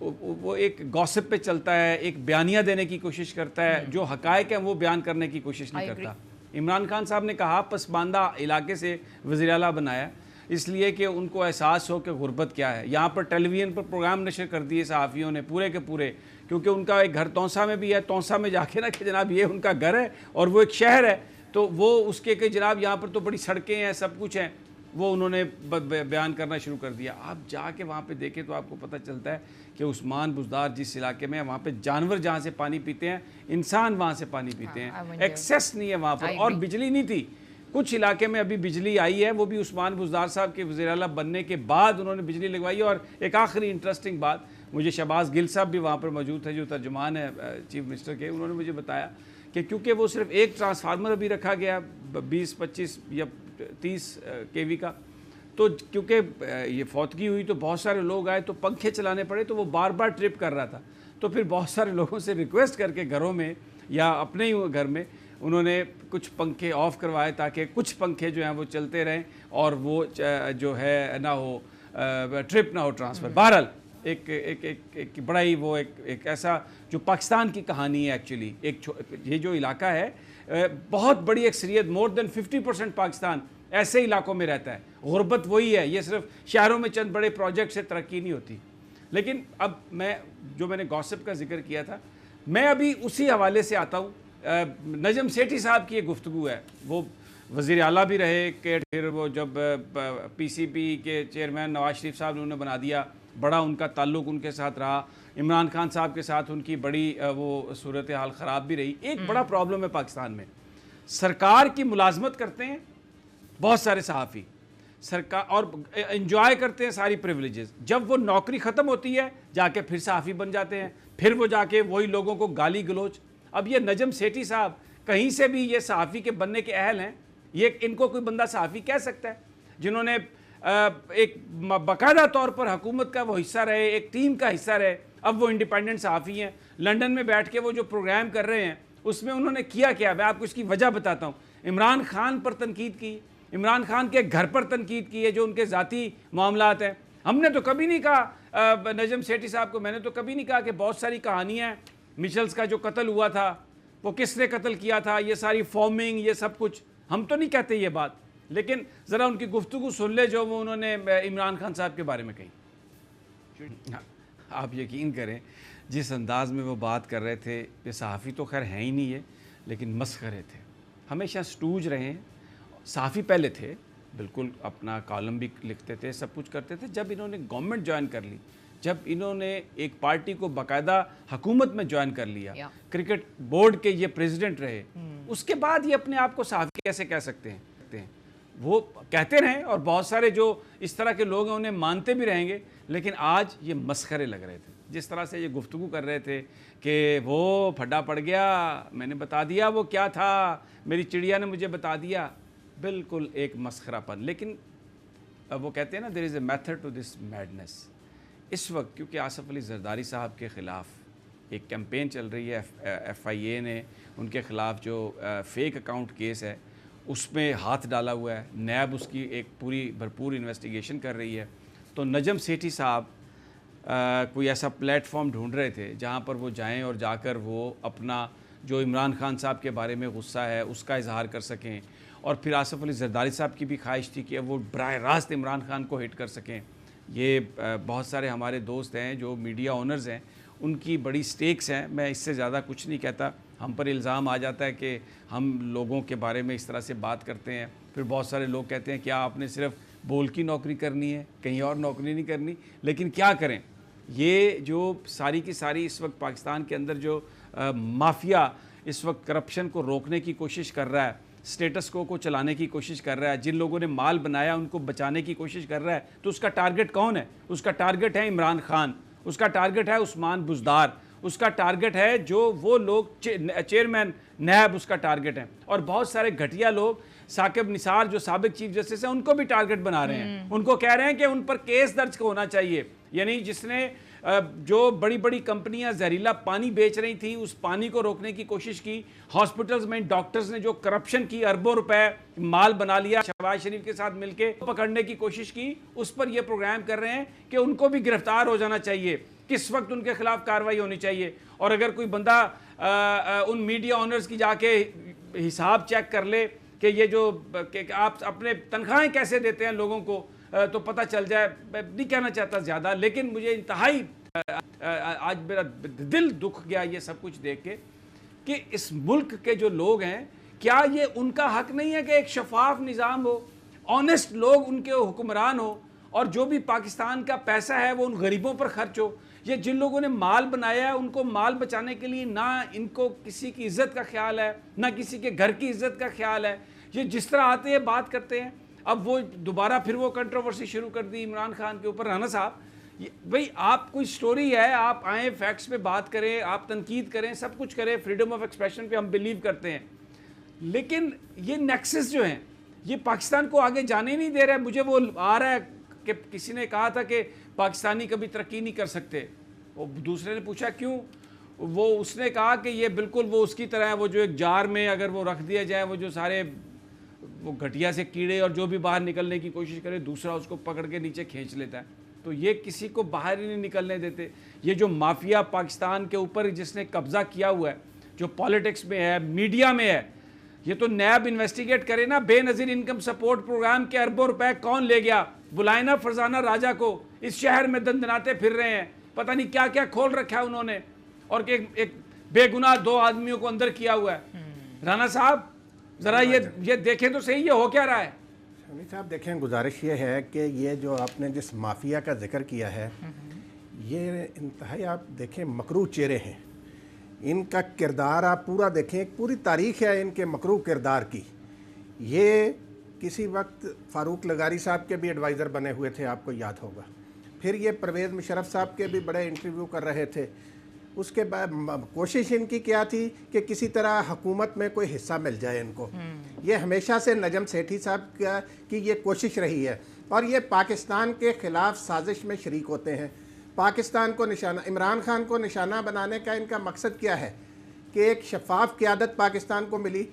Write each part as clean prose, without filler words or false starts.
وہ ایک گوسپ پہ چلتا ہے, ایک بیانیہ دینے کی کوشش کرتا ہے, جو حقائق ہیں وہ بیان کرنے کی کوشش نہیں کرتا. عمران خان صاحب نے کہا پسماندہ علاقے سے وزیر اعلیٰ بنایا اس لیے کہ ان کو احساس ہو کہ غربت کیا ہے. یہاں پر ٹیلی ویژن پر پروگرام نشر کر دیے صحافیوں نے پورے کے پورے, کیونکہ ان کا ایک گھر تونسا میں بھی ہے, تونسا میں جا کے نا کہ جناب یہ ان کا گھر ہے اور وہ ایک شہر ہے, تو وہ اس کے کہ جناب یہاں پر تو بڑی سڑکیں ہیں, سب کچھ ہیں, وہ انہوں نے بیان کرنا شروع کر دیا. آپ جا کے وہاں پہ دیکھیں تو آپ کو پتہ چلتا ہے کہ عثمان بزدار جس علاقے میں ہے وہاں پہ جانور جہاں سے پانی پیتے ہیں, انسان وہاں سے پانی پیتے ہیں, ایکسیس نہیں ہے وہاں پر, اور بجلی نہیں تھی. کچھ علاقے میں ابھی بجلی آئی ہے, وہ بھی عثمان بزدار صاحب کے وزیر اعلیٰ بننے کے بعد انہوں نے بجلی لگوائی. اور ایک آخری انٹرسٹنگ بات, مجھے شہباز گل صاحب بھی وہاں پر موجود تھے جو ترجمان ہے چیف منسٹر کے, انہوں نے مجھے بتایا کہ کیونکہ وہ صرف ایک ٹرانسفارمر ابھی رکھا گیا 20-25 یا 30 kV کا, تو کیونکہ یہ فوتگی ہوئی تو بہت سارے لوگ آئے تو پنکھے چلانے پڑے, تو وہ بار بار ٹرپ کر رہا تھا. تو پھر بہت سارے لوگوں سے ریکویسٹ کر کے گھروں میں یا اپنے ہی گھر میں انہوں نے کچھ پنکھے آف کروائے تاکہ کچھ پنکھے جو ہیں وہ چلتے رہیں اور وہ جو ہے نہ ہو ٹرپ نہ ہو ٹرانسفر. بہرحال ایک بڑا ہی وہ ایک ایسا جو پاکستان کی کہانی ہے ایکچولی. یہ جو علاقہ ہے بہت بڑی اکثریت, مور دین 50% پاکستان ایسے علاقوں میں رہتا ہے. غربت وہی ہے, یہ صرف شہروں میں چند بڑے پروجیکٹ سے ترقی نہیں ہوتی. لیکن اب میں نے گوسپ کا ذکر کیا تھا, میں ابھی اسی حوالے سے آتا ہوں. نجم سیٹھی صاحب کی یہ گفتگو ہے, وہ وزیر اعلیٰ بھی رہے کہ پھر وہ جب پی سی پی کے چیئرمین نواز شریف صاحب نے انہیں بنا دیا, بڑا ان کا تعلق ان کے ساتھ رہا. عمران خان صاحب کے ساتھ ان کی بڑی وہ صورتحال خراب بھی رہی. ایک بڑا پرابلم ہے پاکستان میں, سرکار کی ملازمت کرتے ہیں بہت سارے صحافی, سرکار اور انجوائے کرتے ہیں ساری پریولیجز. جب وہ نوکری ختم ہوتی ہے جا کے پھر صحافی بن جاتے ہیں, پھر وہ جا کے وہی لوگوں کو گالی گلوچ. اب یہ نجم سیٹھی صاحب کہیں سے بھی یہ صحافی کے بننے کے اہل ہیں؟ یہ ان کو کوئی بندہ صحافی کہہ سکتا ہے جنہوں نے ایک باقاعدہ طور پر حکومت کا وہ حصہ رہے, ایک ٹیم کا حصہ رہے, اب وہ انڈیپینڈنٹ صحافی ہیں. لنڈن میں بیٹھ کے وہ جو پروگرام کر رہے ہیں اس میں انہوں نے کیا کیا, میں آپ کو اس کی وجہ بتاتا ہوں. عمران خان پر تنقید کی, عمران خان کے گھر پر تنقید کی ہے جو ان کے ذاتی معاملات ہیں. ہم نے تو کبھی نہیں کہا نجم سیٹھی صاحب کو, میں نے تو کبھی نہیں کہا کہ بہت ساری کہانیاں ہیں, مچلز کا جو قتل ہوا تھا وہ کس نے قتل کیا تھا, یہ ساری فارمنگ یہ سب کچھ, ہم تو نہیں کہتے یہ بات. لیکن ذرا ان کی گفتگو سن لے جو وہ انہوں نے عمران خان صاحب کے بارے میں کہی. آپ یقین کریں جس انداز میں وہ بات کر رہے تھے, یہ صحافی تو خیر ہیں ہی نہیں ہے لیکن مسخرے تھے, ہمیشہ سٹوج رہے ہیں. صحافی پہلے تھے, بالکل اپنا کالم بھی لکھتے تھے, سب کچھ کرتے تھے. جب انہوں نے گورنمنٹ جوائن کر لی, جب انہوں نے ایک پارٹی کو باقاعدہ حکومت میں جوائن کر لیا, کرکٹ بورڈ کے یہ پریزیڈنٹ رہے, اس کے بعد یہ اپنے آپ کو صحافی کیسے کہہ سکتے ہیں؟ وہ کہتے رہیں اور بہت سارے جو اس طرح کے لوگ ہیں انہیں مانتے بھی رہیں گے, لیکن آج یہ مسخرے لگ رہے تھے. جس طرح سے یہ گفتگو کر رہے تھے کہ وہ پھڈا پڑ گیا, میں نے بتا دیا وہ کیا تھا, میری چڑیا نے مجھے بتا دیا, بالکل ایک مسخرہ پن. لیکن وہ کہتے ہیں نا there is a method to this madness. اس وقت کیونکہ آصف علی زرداری صاحب کے خلاف ایک کیمپین چل رہی ہے, ایف آئی اے نے ان کے خلاف جو فیک اکاؤنٹ کیس ہے اس میں ہاتھ ڈالا ہوا ہے, نیب اس کی ایک پوری بھرپور انویسٹیگیشن کر رہی ہے. تو نجم سیٹھی صاحب کوئی ایسا پلیٹ فارم ڈھونڈ رہے تھے جہاں پر وہ جائیں اور جا کر وہ اپنا جو عمران خان صاحب کے بارے میں غصہ ہے اس کا اظہار کر سکیں, اور پھر آصف علی زرداری صاحب کی بھی خواہش تھی کہ وہ براہ راست عمران خان کو ہٹ کر سکیں. یہ بہت سارے ہمارے دوست ہیں جو میڈیا اونرز ہیں, ان کی بڑی سٹیکس ہیں. میں اس سے زیادہ کچھ نہیں کہتا. ہم پر الزام آ جاتا ہے کہ ہم لوگوں کے بارے میں اس طرح سے بات کرتے ہیں. پھر بہت سارے لوگ کہتے ہیں کیا آپ نے صرف بول کی نوکری کرنی ہے, کہیں اور نوکری نہیں کرنی. لیکن کیا کریں, یہ جو ساری کی ساری اس وقت پاکستان کے اندر جو مافیا اس وقت کرپشن کو روکنے کی کوشش کر رہا ہے, سٹیٹس کو چلانے کی کوشش کر رہا ہے, جن لوگوں نے مال بنایا ان کو بچانے کی کوشش کر رہا ہے, تو اس کا ٹارگٹ کون ہے؟ اس کا ٹارگٹ ہے عمران خان, اس کا ٹارگٹ ہے عثمان بزدار, اس کا ٹارگٹ ہے جو وہ لوگ چیئرمین نیب اس کا ٹارگٹ ہے, اور بہت سارے گھٹیا لوگ ثاقب نثار جو سابق چیف جسٹس ہیں ان کو بھی ٹارگٹ بنا رہے ہیں. ان کو کہہ رہے ہیں کہ ان پر کیس درج ہونا چاہیے. یعنی جس نے جو بڑی بڑی کمپنیاں زہریلا پانی بیچ رہی تھیں اس پانی کو روکنے کی کوشش کی, ہاسپٹلز میں ڈاکٹرز نے جو کرپشن کی, اربوں روپے مال بنا لیا, شہباز شریف کے ساتھ مل کے پکڑنے کی کوشش کی, اس پر یہ پروگرام کر رہے ہیں کہ ان کو بھی گرفتار ہو جانا چاہیے. کس وقت ان کے خلاف کارروائی ہونی چاہیے. اور اگر کوئی بندہ ان میڈیا آنرز کی جا کے حساب چیک کر لے کہ یہ جو کہ آپ اپنے تنخواہیں کیسے دیتے ہیں لوگوں کو, تو پتہ چل جائے. میں نہیں کہنا چاہتا زیادہ, لیکن مجھے انتہائی آج میرا دل دکھ گیا یہ سب کچھ دیکھ کے کہ اس ملک کے جو لوگ ہیں, کیا یہ ان کا حق نہیں ہے کہ ایک شفاف نظام ہو, آنیسٹ لوگ ان کے حکمران ہو, اور جو بھی پاکستان کا پیسہ ہے وہ ان غریبوں پر خرچ ہو. یہ جن لوگوں نے مال بنایا ہے ان کو مال بچانے کے لیے نہ ان کو کسی کی عزت کا خیال ہے, نہ کسی کے گھر کی عزت کا خیال ہے. یہ جس طرح آتے ہیں بات کرتے ہیں. اب وہ دوبارہ پھر وہ کنٹروورسی شروع کر دی عمران خان کے اوپر. رانا صاحب بھئی آپ کوئی سٹوری ہے, آپ آئیں فیکٹس پہ بات کریں, آپ تنقید کریں, سب کچھ کریں, فریڈم آف ایکسپریشن پہ ہم بلیو کرتے ہیں, لیکن یہ نیکسس جو ہیں یہ پاکستان کو آگے جانے نہیں دے رہے. مجھے وہ آ رہا ہے کہ کسی نے کہا تھا کہ پاکستانی کبھی ترقی نہیں کر سکتے. وہ دوسرے نے پوچھا کیوں, وہ اس نے کہا کہ یہ بالکل وہ اس کی طرح ہے, وہ جو ایک جار میں اگر وہ رکھ دیا جائے, وہ جو سارے وہ گھٹیا سے کیڑے اور جو بھی باہر نکلنے کی کوشش کرے, دوسرا اس کو پکڑ کے نیچے کھینچ لیتا ہے. تو یہ کسی کو باہر ہی نہیں نکلنے دیتے. یہ جو مافیا پاکستان کے اوپر جس نے قبضہ کیا ہوا ہے, جو پالیٹکس میں ہے, میڈیا میں ہے, یہ تو نیب انویسٹیگیٹ کرے نا. بے نظیر انکم سپورٹ پروگرام کے اربوں روپے کون لے گیا؟ بلائے نا فرزانہ راجہ کو, اس شہر میں دندناتے پھر رہے ہیں, پتہ نہیں کیا کیا کھول رکھا ہے انہوں نے, اور کہ ایک بے گناہ 2 آدمیوں کو اندر کیا ہوا ہے. رانا صاحب ذرا یہ دیکھیں تو صحیح, یہ ہو کیا رہا ہے؟ سمی صاحب دیکھیں, گزارش یہ ہے کہ یہ جو آپ نے جس مافیا کا ذکر کیا ہے, یہ انتہائی آپ دیکھیں مکروہ چہرے ہیں. ان کا کردار آپ پورا دیکھیں, ایک پوری تاریخ ہے ان کے مکروہ کردار کی. یہ کسی وقت فاروق لغاری صاحب کے بھی ایڈوائزر بنے ہوئے تھے, آپ کو یاد ہوگا. پھر یہ پرویز مشرف صاحب کے بھی بڑے انٹرویو کر رہے تھے. اس کے بعد کوشش ان کی کیا تھی کہ کسی طرح حکومت میں کوئی حصہ مل جائے ان کو. یہ ہمیشہ سے نجم سیٹھی صاحب کی یہ کوشش رہی ہے, اور یہ پاکستان کے خلاف سازش میں شریک ہوتے ہیں. پاکستان کو نشانہ, عمران خان کو نشانہ بنانے کا ان کا مقصد کیا ہے کہ ایک شفاف قیادت پاکستان کو ملی.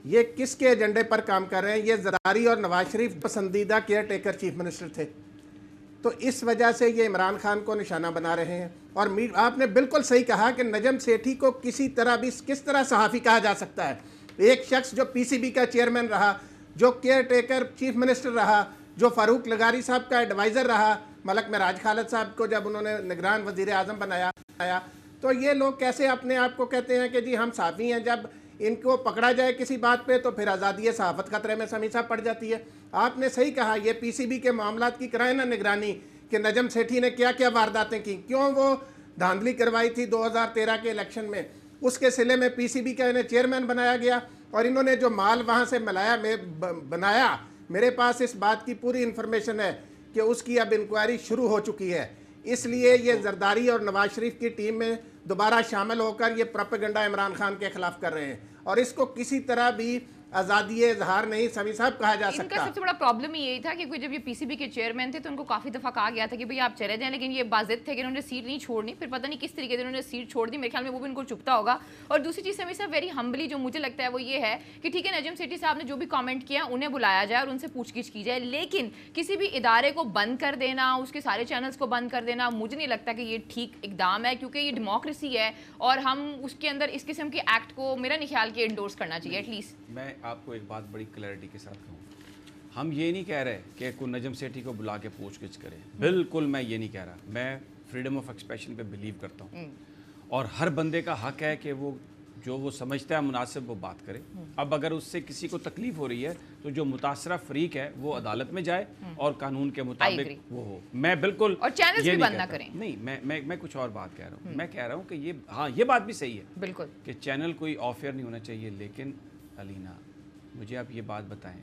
یہ کس کے ایجنڈے پر کام کر رہے ہیں؟ یہ زرداری اور نواز شریف پسندیدہ کیئر ٹیکر چیف منسٹر تھے, تو اس وجہ سے یہ عمران خان کو نشانہ بنا رہے ہیں. اور آپ نے بالکل صحیح کہا کہ نجم سیٹھی کو کسی طرح بھی کس طرح صحافی کہا جا سکتا ہے؟ ایک شخص جو پی سی بی کا چیئرمین رہا, جو کیئر ٹیکر چیف منسٹر رہا, جو فاروق لغاری صاحب کا ایڈوائزر رہا, ملک معراج خالد صاحب کو جب انہوں نے نگران وزیر اعظم بنایا, تو یہ لوگ کیسے اپنے آپ کو کہتے ہیں کہ جی ہم صحافی ہیں؟ جب ان کو پکڑا جائے کسی بات پہ تو پھر آزادی صحافت خطرے میں سمی صاحب پڑ جاتی ہے. آپ نے صحیح کہا, یہ پی سی بی کے معاملات کی کرائے نا نگرانی کہ نجم سیٹھی نے کیا کیا وارداتیں کی, کیوں وہ دھاندلی کروائی تھی 2013 کے الیکشن میں, اس کے سلے میں پی سی بی کا انہیں چیئرمین بنایا گیا, اور انہوں نے جو مال وہاں سے بنایا, میرے پاس اس بات کی پوری انفارمیشن ہے کہ اس کی اب انکوائری شروع ہو چکی ہے. اس لیے یہ زرداری اور نواز شریف کی ٹیم میں دوبارہ شامل ہو کر یہ پروپیگنڈا عمران خان کے خلاف کر رہے ہیں, اور اس کو کسی طرح بھی آزادی اظہار نہیں سمی صاحب کہا جا سکتا. ان کا سب سے بڑا پرابلم یہی تھا کہ جب یہ پی سی بی کے چیئرمین تھے تو ان کو کافی دفعہ کہا گیا تھا کہ بھئی آپ چلے جائیں, لیکن یہ باضد تھے کہ انہوں نے سیٹ نہیں چھوڑنی. پھر پتہ نہیں کس طریقے سے انہوں نے سیٹ چھوڑ دی, میرے خیال میں وہ بھی ان کو چپتا ہوگا. اور دوسری چیز سمی صاحب ویری ہمبلی جو مجھے لگتا ہے وہ یہ ہے کہ ٹھیک ہے نجم سیٹھی صاحب نے جو بھی کامنٹ کیا انہیں بلایا جائے اور ان سے پوچھ گچھ کی جائے, لیکن کسی بھی ادارے کو بند کر دینا, اس کے سارے چینلز کو بند کر دینا, مجھے نہیں لگتا کہ یہ ٹھیک اقدام ہے, کیونکہ یہ ڈیموکریسی ہے اور ہم اس کے اندر اس قسم کے ایکٹ کو میرا نہیں خیال کہ انڈورس کرنا چاہیے. ایٹ لیسٹ میں آپ کو ایک بات بڑی کلیئرٹی کے ساتھ کہوں, ہم یہ نہیں کہہ رہے کہ کوئی نجم سیٹھی کو بلا کے پوچھ گچھ کرے, بالکل میں یہ نہیں کہہ رہا. میں فریڈم آف ایکسپریشن پہ بلیو کرتا ہوں, اور ہر بندے کا حق ہے کہ وہ جو وہ سمجھتا ہے مناسب وہ بات کرے. اب اگر اس سے کسی کو تکلیف ہو رہی ہے تو جو متاثرہ فریق ہے وہ عدالت میں جائے اور قانون کے مطابق وہ ہو. میں بالکل اور چینلز بھی بند نہ کریں. نہیں, میں کچھ اور بات کہہ رہا ہوں. میں کہہ رہا ہوں کہ یہ ہاں یہ بات بھی صحیح ہے بالکل کہ چینل کوئی آف ایئر نہیں ہونا چاہیے, لیکن علینا مجھے آپ یہ بات بتائیں,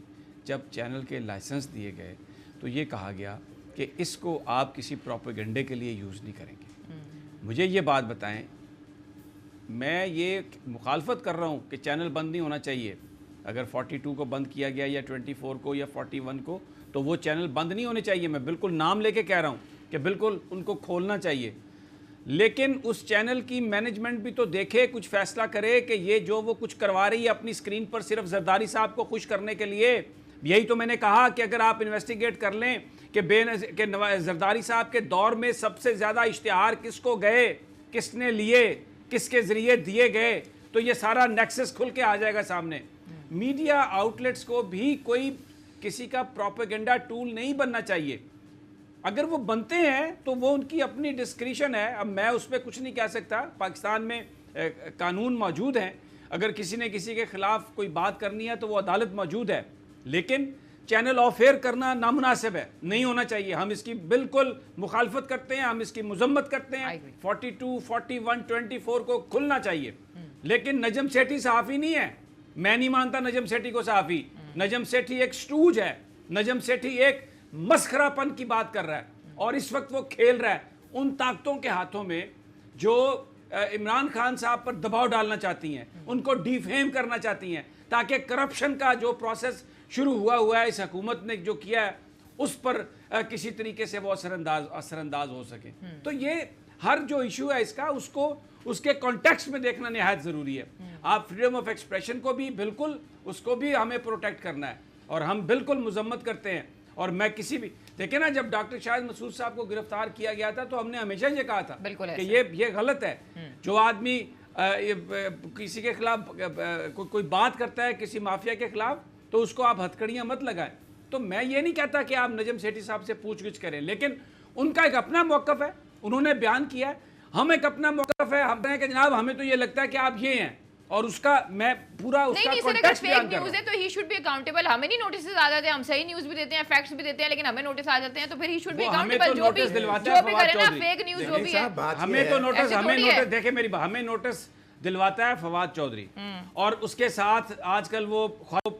جب چینل کے لائسنس دیے گئے تو یہ کہا گیا کہ اس کو آپ کسی پروپیگنڈے کے لیے یوز نہیں کریں گے. مجھے یہ بات بتائیں, میں یہ مخالفت کر رہا ہوں کہ چینل بند نہیں ہونا چاہیے. اگر 42 کو بند کیا گیا یا 24 کو یا 41 کو, تو وہ چینل بند نہیں ہونے چاہیے. میں بالکل نام لے کے کہہ رہا ہوں کہ بالکل ان کو کھولنا چاہیے, لیکن اس چینل کی مینجمنٹ بھی تو دیکھے, کچھ فیصلہ کرے کہ یہ جو وہ کچھ کروا رہی ہے اپنی سکرین پر صرف زرداری صاحب کو خوش کرنے کے لیے, یہی تو میں نے کہا کہ اگر آپ انویسٹیگیٹ کر لیں کہ زرداری صاحب کے دور میں سب سے زیادہ اشتہار کس کو گئے, کس نے لیے, کس کے ذریعے دیے گئے, تو یہ سارا نیکسس کھل کے آ جائے گا سامنے. میڈیا آؤٹلیٹس کو بھی کوئی کسی کا پروپیگنڈا ٹول نہیں بننا چاہیے. اگر وہ بنتے ہیں تو وہ ان کی اپنی ڈسکریشن ہے. اب میں اس پہ کچھ نہیں کہہ سکتا. پاکستان میں قانون موجود ہیں, اگر کسی نے کسی کے خلاف کوئی بات کرنی ہے تو وہ عدالت موجود ہے, لیکن چینل آف ایئر کرنا نامناسب ہے, نہیں ہونا چاہیے. ہم اس کی بالکل مخالفت کرتے ہیں, ہم اس کی مذمت کرتے ہیں. 42, 41, 24 کو کھلنا چاہیے. لیکن نجم سیٹھی صحافی نہیں ہے. میں نہیں مانتا نجم سیٹھی کو صحافی. نجم سیٹھی ایک سٹوج ہے. نجم سیٹھی ایک مسخرہ پن کی بات کر رہا ہے, اور اس وقت وہ کھیل رہا ہے ان طاقتوں کے ہاتھوں میں جو عمران خان صاحب پر دباؤ ڈالنا چاہتی ہیں, ان کو ڈیفیم کرنا چاہتی ہیں, تاکہ کرپشن کا جو پروسیس شروع ہوا ہے اس حکومت نے جو کیا ہے اس پر کسی طریقے سے وہ اثر انداز ہو سکے. تو یہ ہر جو ایشو ہے اس کا, اس کو اس کے کانٹیکسٹ میں دیکھنا نہایت ضروری ہے. آپ فریڈم آف ایکسپریشن کو بھی بالکل اس کو بھی ہمیں پروٹیکٹ کرنا ہے, اور ہم بالکل مذمت کرتے ہیں. اور میں کسی بھی دیکھیں نا, جب ڈاکٹر شاہد مسعود صاحب کو گرفتار کیا گیا تھا تو ہم نے ہمیشہ یہ کہا تھا کہ یہ غلط ہے. جو آدمی کسی کے خلاف کوئی بات کرتا ہے کسی مافیا کے خلاف, تو اس کو آپ ہتھکڑیاں مت لگائیں. تو میں یہ نہیں کہتا کہ آپ نجم سیٹھی صاحب سے پوچھ گچھ کریں, لیکن ان کا ایک اپنا موقف ہے, انہوں نے بیان کیا ہے. ہم ایک اپنا موقف ہے, ہم کہیں کہ جناب ہمیں تو یہ لگتا ہے کہ آپ یہ ہیں, اور اس کا میں پورا اس کا کانٹیکسٹ بیان کر رہا ہوں. نہیں, تو ہی شوڈ بی اکاؤنٹیبل. ہمیں نہیں نوٹسز آ جاتے ہیں, ہم صحیح نیوز بھی دیتے ہیں, فیکٹس بھی دیتے ہیں, لیکن ہمیں نوٹس آ جاتے ہیں, تو پھر ہی شوڈ بی اکاؤنٹیبل. جو بھی کرے نا, فیک نیوز جو بھی ہے, ہمیں تو نوٹس, ہمیں نوٹس دیکھیں میری بات, ہمیں نوٹس دلواتا ہے فواد چودھری, اور اس کے ساتھ آج کل وہ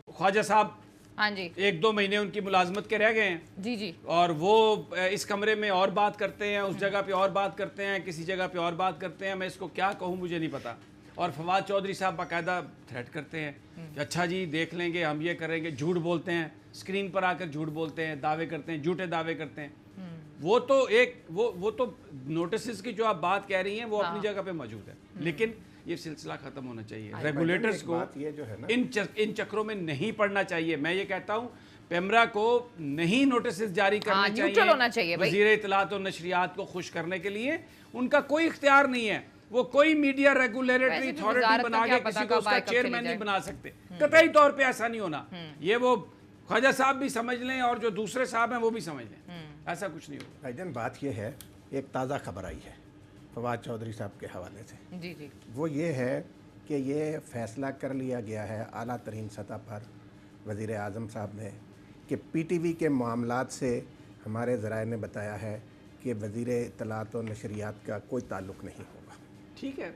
خواجہ صاحب, ہاں جی, 1-2 مہینے ان کی ملازمت کے رہ گئے ہیں. جی جی, اور وہ اس کمرے میں اور بات کرتے ہیں, اس جگہ پہ اور بات کرتے ہیں, کسی جگہ پہ اور بات کرتے ہیں. میں اس کو کیا کہوں مجھے نہیں پتا. اور فواد چودھری صاحب باقاعدہ تھریٹ کرتے ہیں کہ اچھا جی دیکھ لیں گے, ہم یہ کریں گے. جھوٹ بولتے ہیں, اسکرین پر آ کر جھوٹ بولتے ہیں, دعوے کرتے ہیں, جھوٹے دعوے کرتے ہیں. وہ تو ایک وہ تو نوٹسز کی جو آپ بات کہہ رہی ہیں وہ اپنی جگہ پہ موجود ہے, لیکن یہ سلسلہ ختم ہونا چاہیے. ریگولیٹرز کو ان چکروں میں نہیں پڑنا چاہیے. میں یہ کہتا ہوں پیمرا کو نہیں نوٹسز جاری کرنا چاہیے. وزیر اطلاعات و نشریات کو خوش کرنے کے لیے ان کا کوئی اختیار نہیں ہے. وہ کوئی میڈیا ریگولیٹری اتھارٹی بنا کے کسی کو اس کا چیئرمین نہیں بنا سکتے. قطعی طور پہ ایسا نہیں ہونا. یہ وہ خواجہ صاحب بھی سمجھ لیں اور جو دوسرے صاحب ہیں وہ بھی سمجھ لیں, ایسا کچھ نہیں ہوگا. بھائی جان بات یہ ہے, ایک تازہ خبر آئی ہے فواد چودھری صاحب کے حوالے سے. جی جی, وہ یہ ہے کہ یہ فیصلہ کر لیا گیا ہے اعلیٰ ترین سطح پر وزیر اعظم صاحب نے کہ پی ٹی وی کے معاملات سے ہمارے ذرائع نے بتایا ہے کہ وزیر اطلاعات و نشریات کا کوئی تعلق نہیں ہوگا. ٹھیک ہے,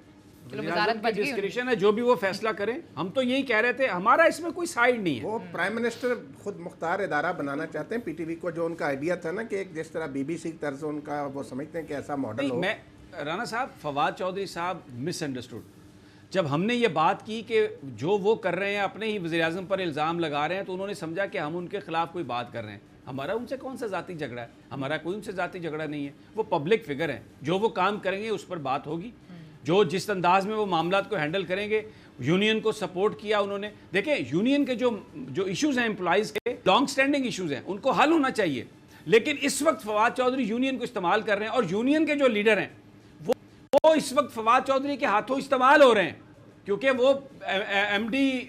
وزارت کی ڈسکریشن ہے, جو بھی وہ فیصلہ کریں. ہم تو یہی کہہ رہے تھے, ہمارا اس میں کوئی سائیڈ نہیں ہے. وہ پرائم منسٹر خود مختار ادارہ بنانا چاہتے ہیں پی ٹی وی کو, جو ان کا آئیڈیا تھا نا کہ ایک جس طرح بی بی سی طرز ان کا وہ سمجھتے ہیں کہ ایسا ماڈل ہو. میں رانا صاحب, فواد چودھری صاحب مس انڈرسٹوڈ. جب ہم نے یہ بات کی کہ جو وہ کر رہے ہیں اپنے ہی وزیر اعظم پر الزام لگا رہے ہیں, تو انہوں نے سمجھا کہ ہم ان کے خلاف کوئی بات کر رہے ہیں. ہمارا ان سے کون سا ذاتی جھگڑا ہے؟ ہمارا کوئی ان سے ذاتی جھگڑا نہیں ہے. وہ پبلک فگر ہیں, جو وہ کام کریں گے اس پر بات ہوگی. جو جس انداز میں وہ معاملات کو ہینڈل کریں گے, یونین کو سپورٹ کیا انہوں نے. دیکھیں یونین کے جو ایشوز ہیں امپلائیز کے, لانگ سٹینڈنگ ایشوز ہیں, ان کو حل ہونا چاہیے. لیکن اس وقت فواد چودھری یونین کو استعمال کر رہے ہیں, اور یونین کے جو لیڈر ہیں وہ اس وقت فواد چودھری کے ہاتھوں استعمال ہو رہے ہیں, کیونکہ وہ ایم ڈی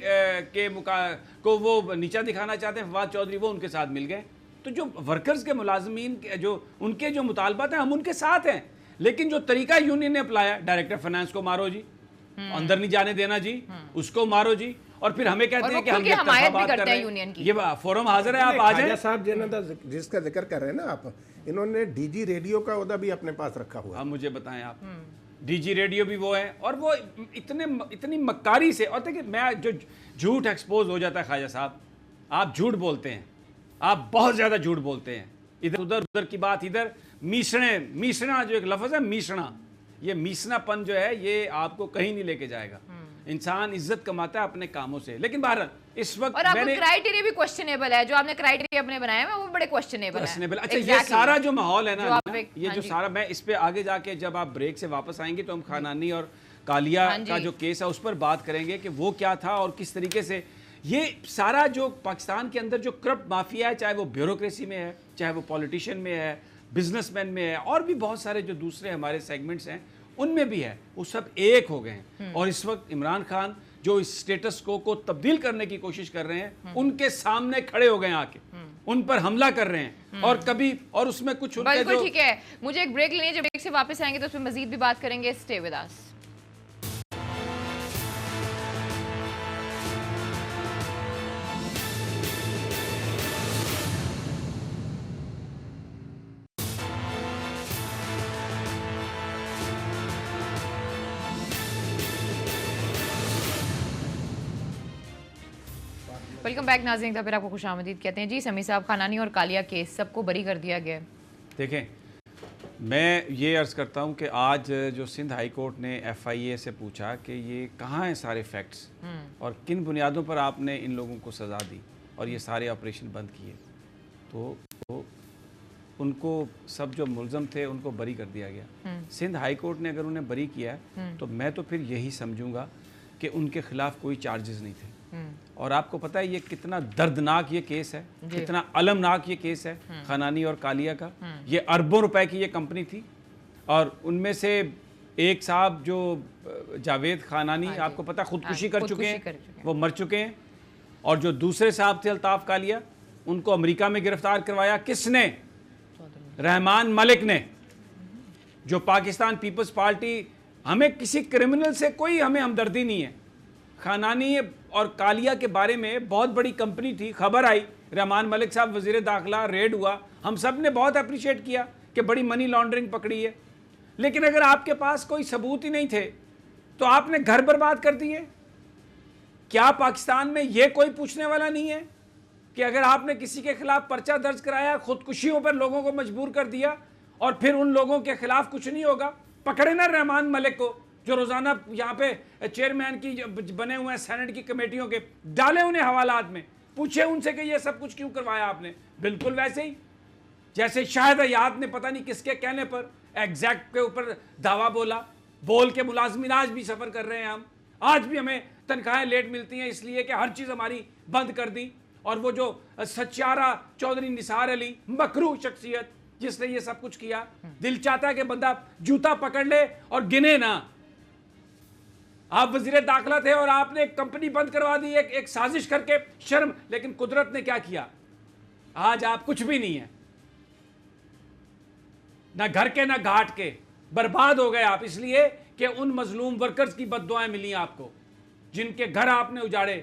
کو وہ نیچا دکھانا چاہتے ہیں. فواد چودھری وہ ان کے ساتھ مل گئے. تو جو ورکرز کے ملازمین جو ان کے جو مطالبات ہیں ہم ان کے ساتھ ہیں, لیکن جو طریقہ یونین نے اپلایا, ڈائریکٹر فائنانس کو مارو جی, اندر نہیں جانے دینا جی, اس کو مارو جی, اور پھر ہمیں کہتے ہیں کہ ہم حمایت بھی کرتے ہیں یونین کی. یہ فورم حاضر ہے, آپ آ جائیں. صاحب جس کا ذکر کر رہے ہیں نا آپ, انہوں نے ڈی جی ریڈیو کا عہدہ بھی اپنے پاس رکھا ہوا ہے. اب مجھے بتائیں آپ, ڈی جی ریڈیو بھی وہ ہیں, اور وہ اتنی مکاری سے. اور دیکھیں میں جو جھوٹ ایکسپوز ہو جاتا ہے خواجہ صاحب, آپ جھوٹ بولتے ہیں, آپ بہت زیادہ جھوٹ بولتے ہیں, ادھر کی بات ادھر. میسنا جو ایک لفظ ہے, میسنا, یہ میسنا پن جو ہے یہ آپ کو کہیں نہیں لے کے جائے گا. انسان عزت کماتا ہے اپنے کاموں سے. لیکن بہرحال اس وقت اور آپ کا کرائیٹیریا بھی کوسچنیبل ہے, جو آپ نے کرائیٹیریا اپنے بنائے ہیں وہ بڑے کوسچنیبل ہیں. اچھا یہ سارا جو ماحول ہے نا, یہ جو سارا, میں اس پہ آگے جا کے جب آپ بریک سے واپس آئیں گے تو ہم خانانی اور کالیا کا جو کیس ہے اس پر بات کریں گے کہ وہ کیا تھا اور کس طریقے سے یہ سارا جو پاکستان کے اندر جو کرپٹ مافیا ہے، چاہے وہ بیوروکریسی میں ہے، چاہے وہ پولیٹیشین میں ہے، بزنس مین میں ہے، اور بھی بہت سارے جو دوسرے ہمارے سیگمنٹس ہیں ان میں بھی ہے، وہ سب ایک ہو گئے ہیں. اور اس وقت عمران خان جو اس سٹیٹس کو تبدیل کرنے کی کوشش کر رہے ہیں، ان کے سامنے کھڑے ہو گئے آ کے ان پر حملہ کر رہے ہیں، اور کبھی اور اس میں کچھ ان کے بالکل جو ٹھیک ہے. مجھے ایک بریک لینی ہے، جب بریک سے واپس آئیں گے تو اس پہ مزید بھی بات کریں گے. Stay with us. Welcome back ناظرین. پھر آپ کو خوش آمدید کہتے ہیں. جی سمیع صاحب، خانانی اور کالیا کیس سب کو بری کر دیا گیا ہے. دیکھیں، میں یہ عرض کرتا ہوں کہ آج جو سندھ ہائی کورٹ نے ایف آئی اے سے پوچھا کہ یہ کہاں ہیں سارے فیکٹس اور کن بنیادوں پر آپ نے ان لوگوں کو سزا دی اور یہ سارے آپریشن بند کیے، تو ان کو سب جو ملزم تھے ان کو بری کر دیا گیا. سندھ ہائی کورٹ نے اگر انہیں بری کیا تو میں تو پھر یہی سمجھوں گا کہ ان کے خلاف کوئی چارجز نہیں تھے. اور آپ کو پتہ ہے یہ کتنا دردناک یہ کیس ہے، کتنا المناک یہ کیس ہے خانانی اور کالیا کا. یہ اربوں روپے کی یہ کمپنی تھی، اور ان میں سے ایک صاحب جو جاوید خانانی، آپ کو پتہ خودکشی کر چکے ہیں، وہ مر چکے ہیں. اور جو دوسرے صاحب تھے الطاف کالیا، ان کو امریکہ میں گرفتار کروایا کس نے؟ رحمان ملک نے. جو پاکستان پیپلز پارٹی، ہمیں کسی کرمنل سے کوئی ہمیں ہمدردی نہیں ہے. خانانی اور کالیا کے بارے میں بہت بڑی کمپنی تھی، خبر آئی، رحمان ملک صاحب وزیر داخلہ، ریڈ ہوا، ہم سب نے بہت اپریشیٹ کیا کہ بڑی منی لانڈرنگ پکڑی ہے. لیکن اگر آپ کے پاس کوئی ثبوت ہی نہیں تھے تو آپ نے گھر برباد کر دیے. کیا پاکستان میں یہ کوئی پوچھنے والا نہیں ہے کہ اگر آپ نے کسی کے خلاف پرچہ درج کرایا، خودکشیوں پر لوگوں کو مجبور کر دیا، اور پھر ان لوگوں کے خلاف کچھ نہیں ہوگا؟ پکڑے نا رحمان ملک کو، جو روزانہ یہاں پہ چیئرمین کی بنے ہوئے ہیں سینٹ کی کمیٹیوں کے، ڈالے انہیں حوالات میں، پوچھے ان سے کہ یہ سب کچھ کیوں کروایا آپ نے. بالکل ویسے ہی جیسے شاہد حیات نے پتہ نہیں کس کے کہنے پر ایگزیکٹ کے اوپر دعویٰ بول کے ملازمین آج بھی سفر کر رہے ہیں. ہم آج بھی ہمیں تنخواہیں لیٹ ملتی ہیں اس لیے کہ ہر چیز ہماری بند کر دی. اور وہ جو سچارہ چودھری نثار علی، مکروہ شخصیت جس نے یہ سب کچھ کیا، دل چاہتا ہے کہ بندہ جوتا پکڑ لے اور گنے نا. آپ وزیر داخلہ تھے اور آپ نے ایک کمپنی بند کروا دی ایک سازش کر کے، شرم. لیکن قدرت نے کیا کیا؟ آج آپ کچھ بھی نہیں ہیں، نہ گھر کے نہ گھاٹ کے، برباد ہو گئے آپ، اس لیے کہ ان مظلوم ورکرز کی بد دعائیں ملی آپ کو، جن کے گھر آپ نے اجاڑے،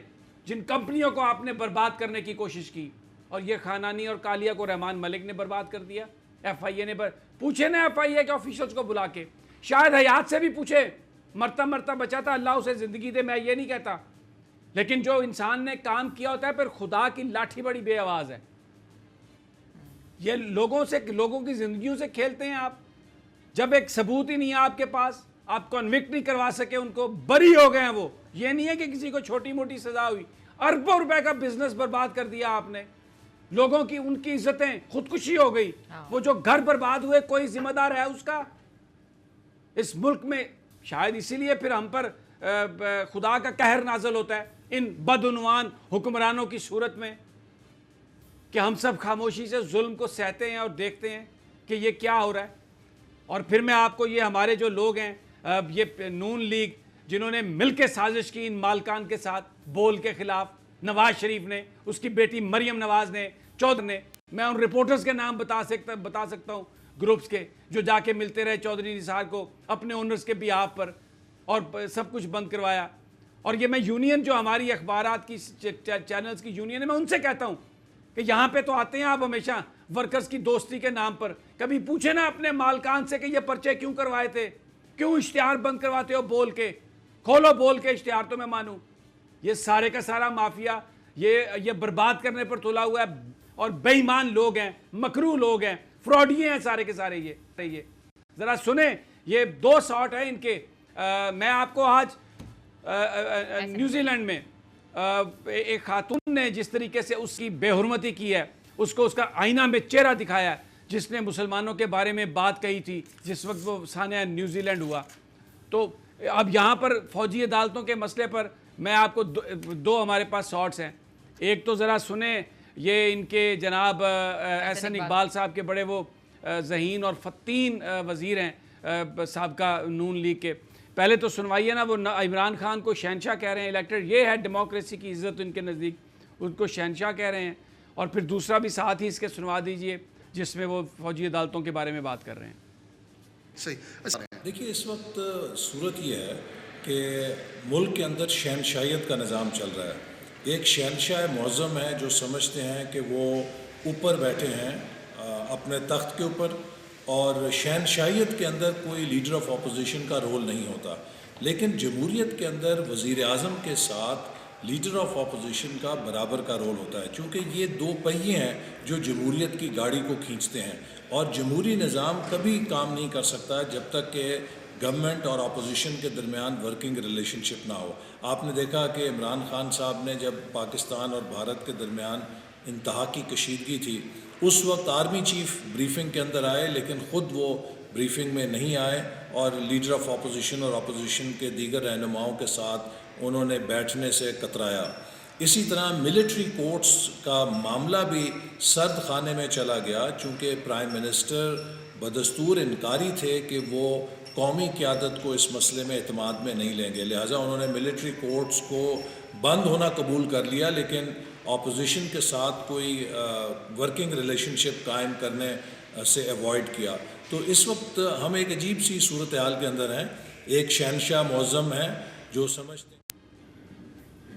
جن کمپنیوں کو آپ نے برباد کرنے کی کوشش کی. اور یہ خانانی اور کالیا کو رحمان ملک نے برباد کر دیا. ایف آئی اے نے پوچھے نا ایف آئی اے کے آفیشلز کو بلا کے، شاید حیات سے بھی پوچھے، مرتا بچا تھا، اللہ اسے زندگی دے، میں یہ نہیں کہتا. لیکن جو انسان نے کام کیا ہوتا ہے، پھر خدا کی لاٹھی بڑی بے آواز ہے. یہ لوگوں کی زندگیوں سے کھیلتے ہیں آپ. جب ایک ثبوت ہی نہیں ہے آپ کے پاس، آپ کنوکٹ نہیں کروا سکے ان کو، بری ہو گئے ہیں وہ. یہ نہیں ہے کہ کسی کو چھوٹی موٹی سزا ہوئی، اربوں روپے کا بزنس برباد کر دیا آپ نے. لوگوں کی ان کی عزتیں، خودکشی ہو گئی. وہ جو گھر برباد ہوئے، کوئی ذمہ دار ہے اس کا اس ملک میں؟ شاید اسی لیے پھر ہم پر خدا کا قہر نازل ہوتا ہے ان بدعنوان حکمرانوں کی صورت میں، کہ ہم سب خاموشی سے ظلم کو سہتے ہیں اور دیکھتے ہیں کہ یہ کیا ہو رہا ہے. اور پھر میں آپ کو یہ ہمارے جو لوگ ہیں، یہ نون لیگ، جنہوں نے مل کے سازش کی ان مالکان کے ساتھ بول کے خلاف، نواز شریف نے، اس کی بیٹی مریم نواز نے، چودھری نے، میں ان رپورٹرز کے نام بتا سکتا ہوں گروپس کے، جو جا کے ملتے رہے چودھری نثار کو اپنے اونرز کے بیہاف پر، اور سب کچھ بند کروایا. اور یہ میں یونین جو ہماری اخبارات کی چینلز کی یونین ہے، میں ان سے کہتا ہوں کہ یہاں پہ تو آتے ہیں آپ ہمیشہ ورکرز کی دوستی کے نام پر، کبھی پوچھیں نا اپنے مالکان سے کہ یہ پرچے کیوں کروائے تھے، کیوں اشتہار بند کرواتے ہو بول کے، کھولو بول کے اشتہار تو میں مانوں. یہ سارے کا سارا مافیا یہ برباد کرنے پر تلا ہوا ہے، اور بے ایمان لوگ ہیں، مکروہ لوگ ہیں، فراڈیے ہیں سارے کے سارے. یہ ذرا سنیں، یہ 2 شاٹ ہیں ان کے. میں آپ کو آج نیوزی لینڈ میں ایک خاتون نے جس طریقے سے اس کی بے حرمتی کی ہے، اس کو اس کا آئینہ میں چہرہ دکھایا ہے، جس نے مسلمانوں کے بارے میں بات کہی تھی جس وقت وہ سانحہ نیوزی لینڈ ہوا. تو اب یہاں پر فوجی عدالتوں کے مسئلے پر میں آپ کو دو ہمارے پاس شارٹس ہیں. ایک تو ذرا سنیں, یہ ان کے جناب احسن اقبال صاحب کے بڑے وہ ذہین اور فتین وزیر ہیں سابقہ نون لیگ کے. پہلے تو سنوائیے نا, وہ عمران خان کو شہنشاہ کہہ رہے ہیں الیکٹڈ, یہ ہے ڈیموکریسی کی عزت ان کے نزدیک, ان کو شہنشاہ کہہ رہے ہیں. اور پھر دوسرا بھی ساتھ ہی اس کے سنوا دیجئے جس میں وہ فوجی عدالتوں کے بارے میں بات کر رہے ہیں. صحیح. دیکھیے اس وقت صورت یہ ہے کہ ملک کے اندر شہنشاہیت کا نظام چل رہا ہے. ایک شہنشاہ معظم ہے جو سمجھتے ہیں کہ وہ اوپر بیٹھے ہیں اپنے تخت کے اوپر, اور شہنشاہیت کے اندر کوئی لیڈر آف اپوزیشن کا رول نہیں ہوتا. لیکن جمہوریت کے اندر وزیر اعظم کے ساتھ لیڈر آف اپوزیشن کا برابر کا رول ہوتا ہے, چونکہ یہ دو پہیے ہیں جو جمہوریت کی گاڑی کو کھینچتے ہیں. اور جمہوری نظام کبھی کام نہیں کر سکتا جب تک کہ گورنمنٹ اور اپوزیشن کے درمیان ورکنگ ریلیشن شپ نہ ہو. آپ نے دیکھا کہ عمران خان صاحب نے جب پاکستان اور بھارت کے درمیان انتہا کی کشیدگی تھی, اس وقت آرمی چیف بریفنگ کے اندر آئے, لیکن خود وہ بریفنگ میں نہیں آئے اور لیڈر آف اپوزیشن اور اپوزیشن کے دیگر رہنماؤں کے ساتھ انہوں نے بیٹھنے سے کترایا. اسی طرح ملٹری کورٹس کا معاملہ بھی سرد خانے میں چلا گیا, چونکہ پرائم منسٹر بدستور انکاری تھے کہ وہ قومی قیادت کو اس مسئلے میں اعتماد میں نہیں لیں گے, لہٰذا انہوں نے ملٹری کورٹس کو بند ہونا قبول کر لیا, لیکن اپوزیشن کے ساتھ کوئی ورکنگ ریلیشن شپ قائم کرنے سے ایوائڈ کیا. تو اس وقت ہم ایک عجیب سی صورتحال کے اندر ہیں. ایک شہنشاہ معظم ہے جو سمجھتے ہیں,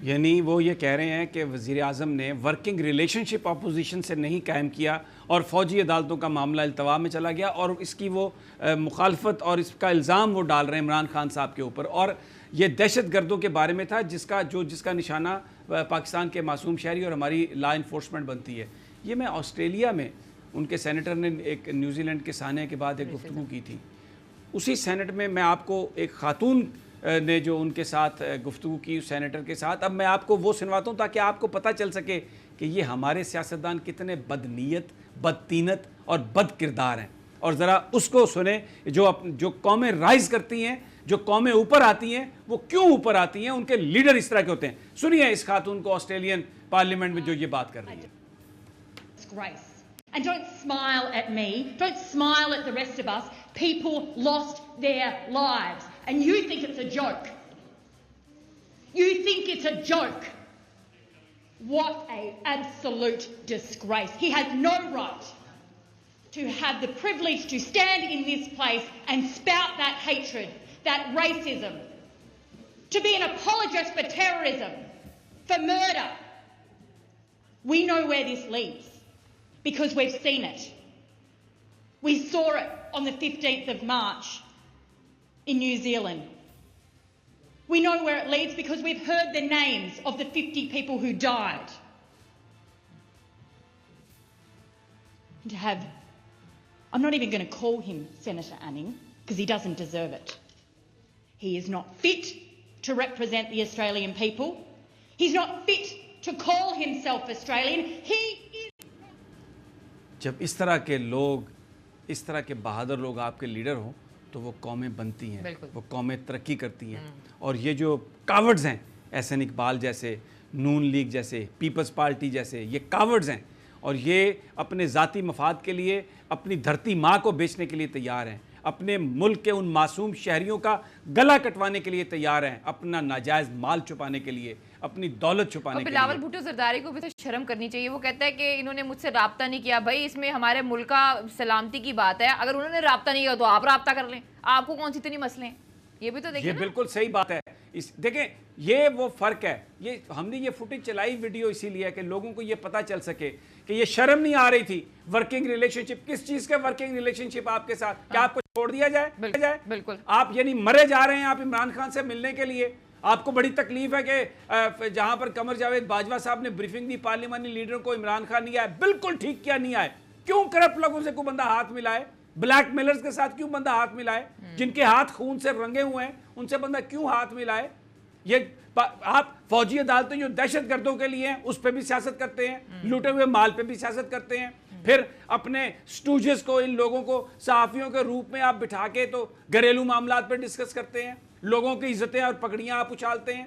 یعنی وہ یہ کہہ رہے ہیں کہ وزیر اعظم نے ورکنگ ریلیشن شپ اپوزیشن سے نہیں قائم کیا اور فوجی عدالتوں کا معاملہ التوا میں چلا گیا, اور اس کی وہ مخالفت اور اس کا الزام وہ ڈال رہے ہیں عمران خان صاحب کے اوپر. اور یہ دہشت گردوں کے بارے میں تھا جس کا نشانہ پاکستان کے معصوم شہری اور ہماری لا انفورسمنٹ بنتی ہے. یہ میں آسٹریلیا میں ان کے سینیٹر نے ایک نیوزی لینڈ کے سانے کے بعد ایک گفتگو کی تھی. اسی سینٹ میں میں آپ کو ایک خاتون نے جو ان کے ساتھ گفتگو کی اس سینیٹر کے ساتھ, اب میں آپ کو وہ سنواتا ہوں تاکہ آپ کو پتہ چل سکے کہ یہ ہمارے سیاستدان کتنے بدنیت, بدتینت اور بد کردار ہیں. اور ذرا اس کو سنیں جو قومیں رائز کرتی ہیں, جو قومیں اوپر آتی ہیں, وہ کیوں اوپر آتی ہیں, ان کے لیڈر اس طرح کے ہوتے ہیں. سنیے اس خاتون کو آسٹریلین پارلیمنٹ میں جو یہ بات کر رہی ہے. And don't smile at me, don't smile at the rest of us. People lost their lives and you think it's a joke. You think it's a joke. What an absolute disgrace. He has no right to have the privilege to stand in this place and spout that hatred, that racism, to be an apologist for terrorism, for murder. We know where this leads. Because we've seen it. We saw it on the 15th of March in New Zealand. We know where it leads because we've heard the names of the 50 people who died. And to have, I'm not even going to call him Senator Anning because he doesn't deserve it. He is not fit to represent the Australian people. He's not fit to call himself Australian. He is. جب اس طرح کے لوگ, اس طرح کے بہادر لوگ آپ کے leader ہوں تو وہ قومیں بنتی ہیں, وہ قومیں ترقی کرتی ہیں. اور یہ جو کاورڈز ہیں, احسن اقبال جیسے, نون لیگ جیسے, پیپلز پارٹی جیسے, یہ کاورڈز ہیں اور یہ اپنے ذاتی مفاد کے لیے اپنی دھرتی ماں کو بیچنے کے لیے تیار ہیں, اپنے ملک کے ان معصوم شہریوں کا گلا کٹوانے کے لیے تیار ہیں, اپنا ناجائز مال چھپانے کے لیے, اپنی دولت چھپانے کے لیے. بلاول بھٹو زرداری کو بھی تو شرم کرنی چاہیے. وہ کہتا ہے کہ انہوں نے مجھ سے رابطہ نہیں کیا. بھائی اس میں ہمارے ملک کا سلامتی کی بات ہے, اگر انہوں نے رابطہ نہیں کیا تو آپ رابطہ کر لیں, آپ کو کون سی اتنی مسئلے ہیں, یہ بھی تو دیکھیں. یہ بالکل صحیح بات ہے. دیکھیں یہ وہ فرق ہے. یہ ہم نے یہ فوٹیج چلائی ویڈیو اسی لیے کہ لوگوں کو یہ پتہ چل سکے کہ یہ شرم نہیں آ رہی تھی. ورکنگ ریلیشن شپ, کس چیز کا ورکنگ ریلیشن شپ آپ کے ساتھ, کیا آپ کو چھوڑ دیا جائے؟ بالکل. آپ یعنی مرے جا رہے ہیں آپ عمران خان سے ملنے کے لیے. آپ کو بڑی تکلیف ہے کہ جہاں پر قمر جاوید باجوہ صاحب نے بریفنگ دی پارلیمانی لیڈر کو, عمران خان نہیں آئے. بالکل ٹھیک کیا نہیں آئے. کیوں کرپٹ لوگوں سے کوئی بندہ ہاتھ ملائے, بلیک میلرز کے ساتھ کیوں بندہ ہاتھ ملائے, جن کے ہاتھ خون سے رنگے ہوئے ہیں ان سے بندہ کیوں ہاتھ ملائے. یہ آپ فوجی عدالتیں جو دہشت گردوں کے لیے ہیں اس پہ بھی سیاست کرتے ہیں, لوٹے ہوئے مال پہ بھی سیاست کرتے ہیں. پھر اپنے سٹوجز کو, ان لوگوں کو صحافیوں کے روپ میں آپ بٹھا کے تو گھریلو معاملات پہ ڈسکس کرتے ہیں, لوگوں کی عزتیں اور پگڑیاں آپ اچھالتے ہیں.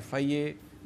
FIA